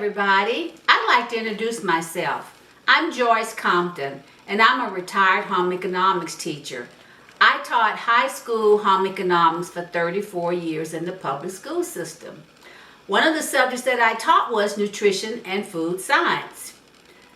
everybody. I'd like to introduce myself. I'm Joyce Compton, and I'm a retired home economics teacher. I taught high school home economics for 34 years in the public school system. One of the subjects that I taught was nutrition and food science.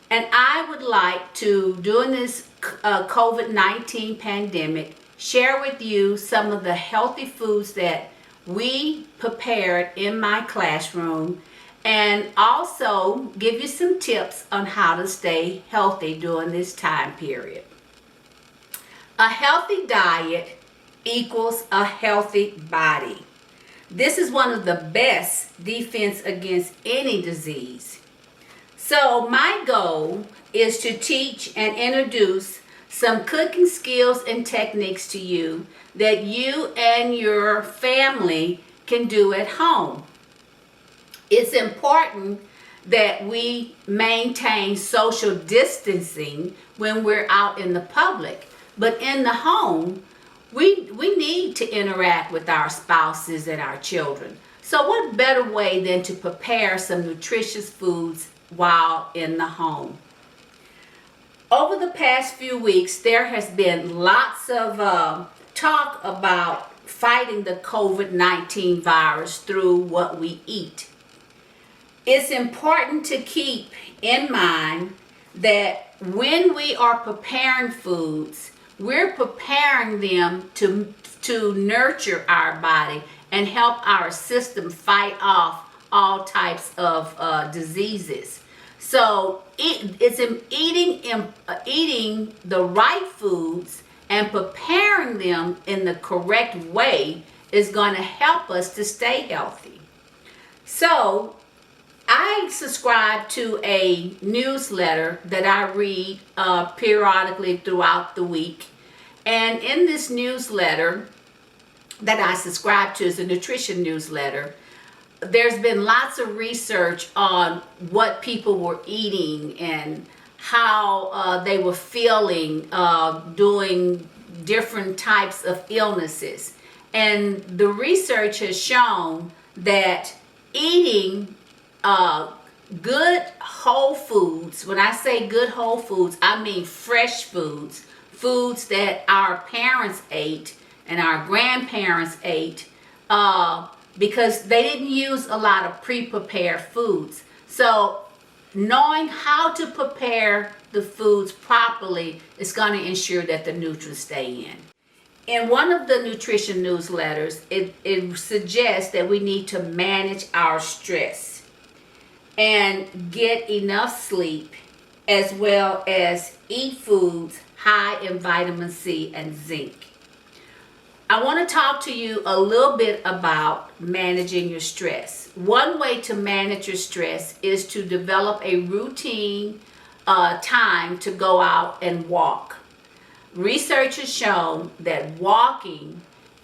And I would like to, during this COVID-19 pandemic, share with you some of the healthy foods that we prepared in my classroom, and also give you some tips on how to stay healthy during this time period. A healthy diet equals a healthy body. This is one of the best defense against any disease. So my goal is to teach and introduce some cooking skills and techniques to you that you and your family can do at home. It's important that we maintain social distancing when we're out in the public. But in the home, we need to interact with our spouses and our children. So what better way than to prepare some nutritious foods while in the home? Over the past few weeks, there has been lots of talk about fighting the COVID-19 virus through what we eat. It's important to keep in mind that when we are preparing foods, we're preparing them to nurture our body and help our system fight off all types of diseases. So it's eating the right foods and preparing them in the correct way is going to help us to stay healthy. So I subscribe to a newsletter that I read periodically throughout the week. And in this newsletter that I subscribe to, is a nutrition newsletter, there's been lots of research on what people were eating and how they were feeling during different types of illnesses. And the research has shown that eating good whole foods, when I say good whole foods, I mean fresh foods, foods that our parents ate and our grandparents ate, because they didn't use a lot of pre-prepared foods. So knowing how to prepare the foods properly is going to ensure that the nutrients stay in. In one of the nutrition newsletters, it suggests that we need to manage our stress and get enough sleep, as well as eat foods high in vitamin C and zinc. I want to talk to you a little bit about managing your stress. One way to manage your stress is to develop a routine time to go out and walk. Research has shown that walking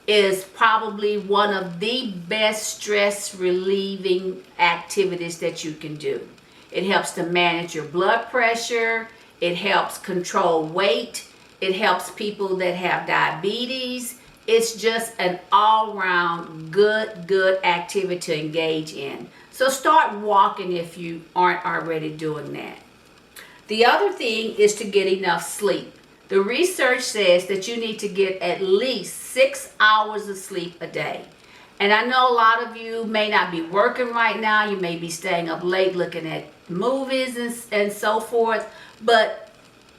is probably one of the best stress relieving activities that you can do. It helps to manage your blood pressure. It helps control weight. It helps people that have diabetes. It's just an all-round good activity to engage in. So start walking if you aren't already doing that. The other thing is to get enough sleep. The research says that you need to get at least 6 hours of sleep a day. And I know a lot of you may not be working right now. You may be staying up late looking at movies and so forth. But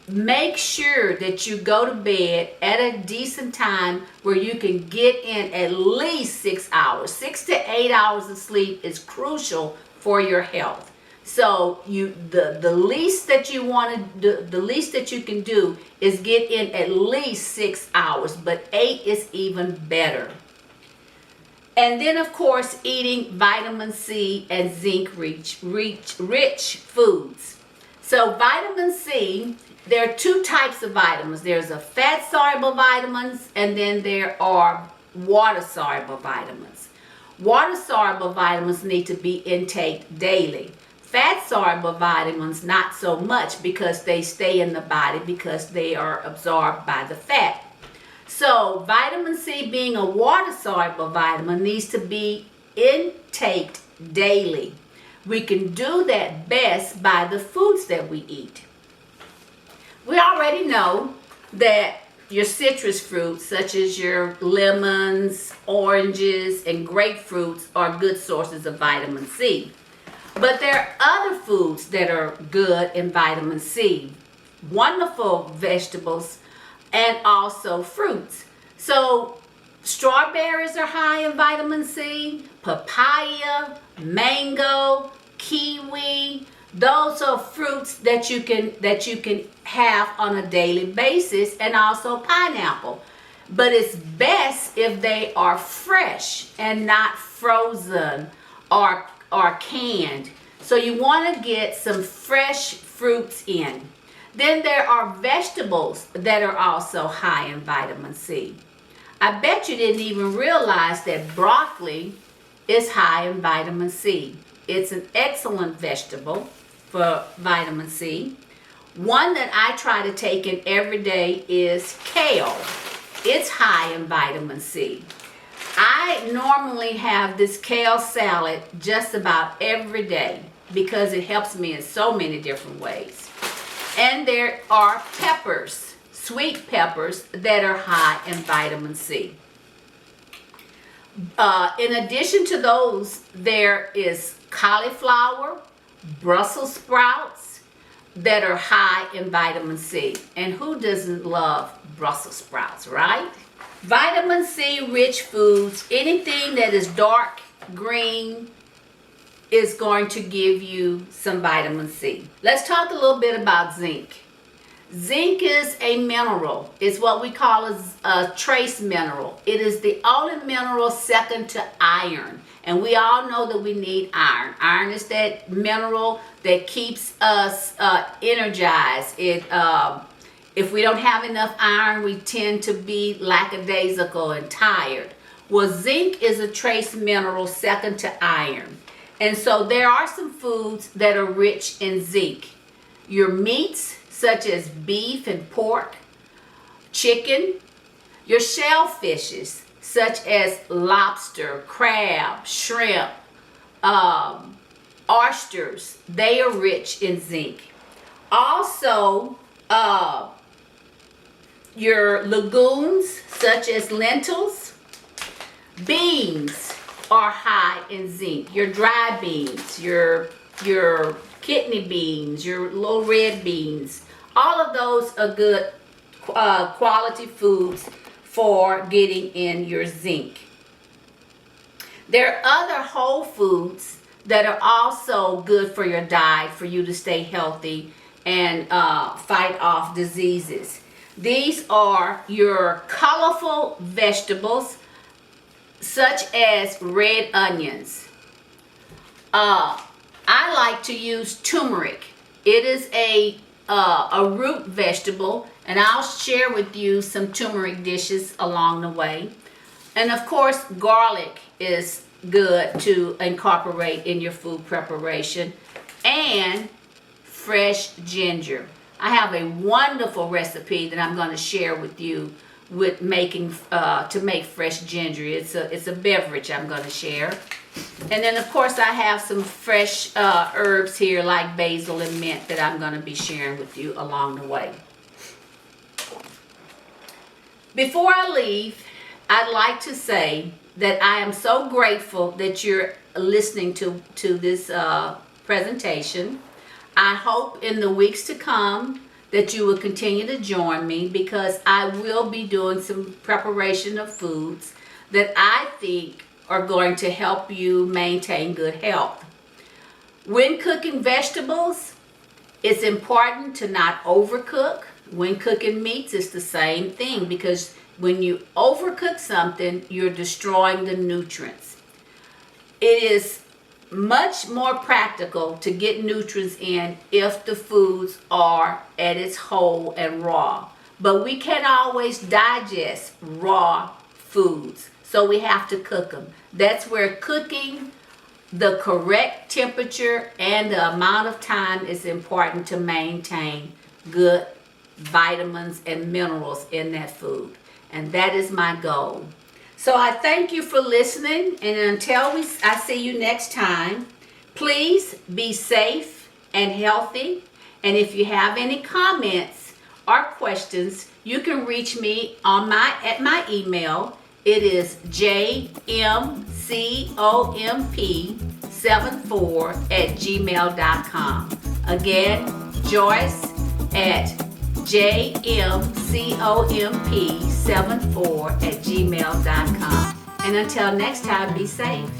make sure that you go to bed at a decent time where you can get in at least 6 hours. 6 to 8 hours of sleep is crucial for your health. So the least that you want to do, the least that you can do is get in at least 6 hours, but 8 is even better. And then, of course, eating vitamin C and zinc rich foods. So vitamin C, there are two types of vitamins. There's a fat-soluble vitamins, and then there are water-soluble vitamins. Water-soluble vitamins need to be intaked daily. Fat-soluble vitamins, not so much, because they stay in the body because they are absorbed by the fat. So vitamin C, being a water-soluble vitamin, needs to be intaked daily. We can do that best by the foods that we eat. We already know that your citrus fruits, such as your lemons, oranges, and grapefruits, are good sources of vitamin C. But there are other foods that are good in vitamin C. Wonderful vegetables and also fruits. So strawberries are high in vitamin C, papaya, mango, kiwi. Those are fruits that you can have on a daily basis, and also pineapple. But it's best if they are fresh and not frozen or canned. So you want to get some fresh fruits in. Then there are vegetables that are also high in vitamin C. I bet you didn't even realize that broccoli is high in vitamin C. It's an excellent vegetable for vitamin C. One that I try to take in every day is kale. It's high in vitamin C. I normally have this kale salad just about every day because it helps me in so many different ways. And there are peppers, sweet peppers, that are high in vitamin C. In addition to those, there is cauliflower, Brussels sprouts that are high in vitamin C. And who doesn't love Brussels sprouts, right? Vitamin C rich foods, anything that is dark green, is going to give you some vitamin C. Let's talk a little bit about zinc. Zinc is a mineral. It's what we call a trace mineral. It is the only mineral second to iron. And we all know that we need iron. Iron is that mineral that keeps us energized. If we don't have enough iron, we tend to be lackadaisical and tired. Well, zinc is a trace mineral second to iron. And so there are some foods that are rich in zinc. Your meats, such as beef and pork, chicken, your shellfishes, such as lobster, crab, shrimp, oysters, they are rich in zinc. Also, your legumes, such as lentils, beans are high in zinc. Your dry beans, your kidney beans, your little red beans, all of those are good quality foods for getting in your zinc. There are other whole foods that are also good for your diet, for you to stay healthy and fight off diseases. These are your colorful vegetables, such as red onions. I like to use turmeric. It is a root vegetable, and I'll share with you some turmeric dishes along the way. And of course, garlic is good to incorporate in your food preparation, and fresh ginger. I have a wonderful recipe that I'm going to share with you with making to make fresh ginger. It's a beverage I'm going to share. And then of course I have some fresh herbs here like basil and mint that I'm going to be sharing with you along the way. Before I leave, I'd like to say that I am so grateful that you're listening to this presentation. I hope in the weeks to come that you will continue to join me, because I will be doing some preparation of foods that I think are going to help you maintain good health. When cooking vegetables, it's important to not overcook. When cooking meats, it's the same thing, because when you overcook something, you're destroying the nutrients. It is much more practical to get nutrients in if the foods are at its whole and raw. But we can't always digest raw foods, so we have to cook them. That's where cooking the correct temperature and the amount of time is important to maintain good vitamins and minerals in that food. And that is my goal. So I thank you for listening, and until I see you next time, Please be safe and healthy. And if you have any comments or questions, you can reach me at my email. It is jmcomp74@gmail.com. Again, Joyce at jmcomp74@gmail.com. And until next time, be safe.